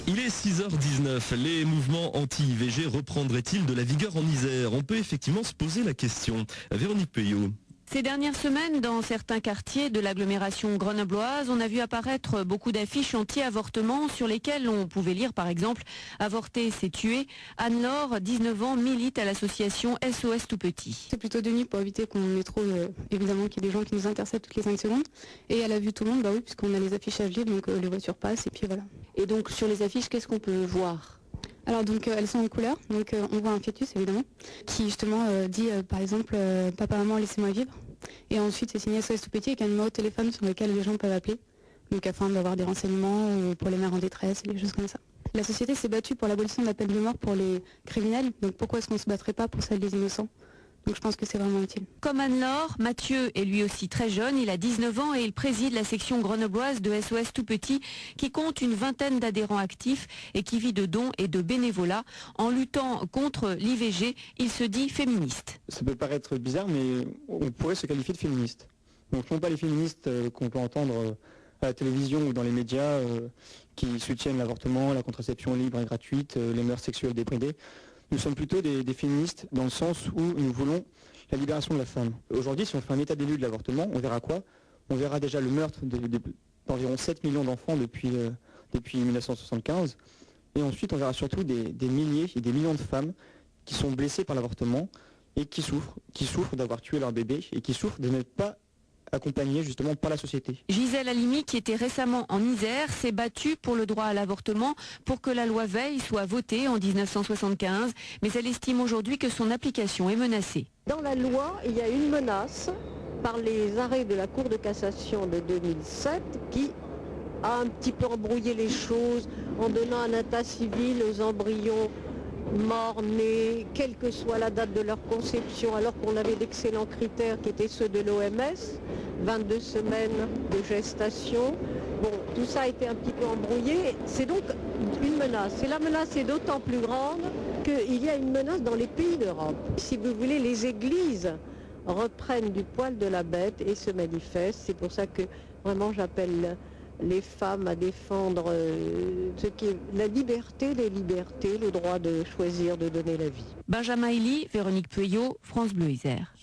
Il est 6h19. Les mouvements anti-IVG reprendraient-ils de la vigueur en Isère? On peut effectivement se poser la question. Véronique Peuillot. Ces dernières semaines, dans certains quartiers de l'agglomération grenobloise, on a vu apparaître beaucoup d'affiches anti-avortement sur lesquelles on pouvait lire par exemple « Avorter, c'est tuer ». Anne-Laure, 19 ans, milite à l'association SOS Tout Petit. C'est plutôt de nuit pour éviter qu'on ait trop, évidemment, qu'il y ait des gens qui nous interceptent toutes les 5 secondes. Et à la vue de tout le monde, bah oui, puisqu'on a les affichages libres, donc les voitures passent et puis voilà. Et donc sur les affiches, qu'est-ce qu'on peut voir ? Alors donc elles sont en couleur, donc on voit un fœtus évidemment, qui justement dit par exemple papa maman laissez-moi vivre. Et ensuite c'est signé SOS Tout Petit avec un numéro de téléphone sur lequel les gens peuvent appeler, donc afin d'avoir des renseignements pour les mères en détresse et des choses comme ça. La société s'est battue pour l'abolition de la peine de mort pour les criminels, donc pourquoi est-ce qu'on ne se battrait pas pour celle des innocents ? Donc je pense que c'est vraiment utile. Comme Anne-Laure, Mathieu est lui aussi très jeune, il a 19 ans et il préside la section grenobloise de SOS Tout Petit qui compte une vingtaine d'adhérents actifs et qui vit de dons et de bénévolat. En luttant contre l'IVG, il se dit féministe. Ça peut paraître bizarre, mais on pourrait se qualifier de féministe. Donc non pas les féministes qu'on peut entendre à la télévision ou dans les médias qui soutiennent l'avortement, la contraception libre et gratuite, les mœurs sexuelles débridées. Nous sommes plutôt des féministes dans le sens où nous voulons la libération de la femme. Aujourd'hui, si on fait un état des lieux de l'avortement, on verra quoi? On verra déjà le meurtre d'environ 7 millions d'enfants depuis 1975. Et ensuite, on verra surtout des milliers et des millions de femmes qui sont blessées par l'avortement et qui souffrent d'avoir tué leur bébé et qui souffrent de n'être pas accompagnée justement par la société. Gisèle Halimi, qui était récemment en Isère, s'est battue pour le droit à l'avortement, pour que la loi Veil soit votée en 1975, mais elle estime aujourd'hui que son application est menacée. Dans la loi, il y a une menace par les arrêts de la Cour de cassation de 2007 qui a un petit peu embrouillé les choses en donnant un état civil aux embryons morts, nés, quelle que soit la date de leur conception, alors qu'on avait d'excellents critères qui étaient ceux de l'OMS, 22 semaines de gestation. Bon, tout ça a été un petit peu embrouillé. C'est donc une menace. Et la menace est d'autant plus grande qu'il y a une menace dans les pays d'Europe. Si vous voulez, les églises reprennent du poil de la bête et se manifestent. C'est pour ça que vraiment j'appelle les femmes à défendre ce qui est la liberté des libertés, le droit de choisir, de donner la vie. Benjamin Elie, Véronique Peuillot, France Bleu Isère.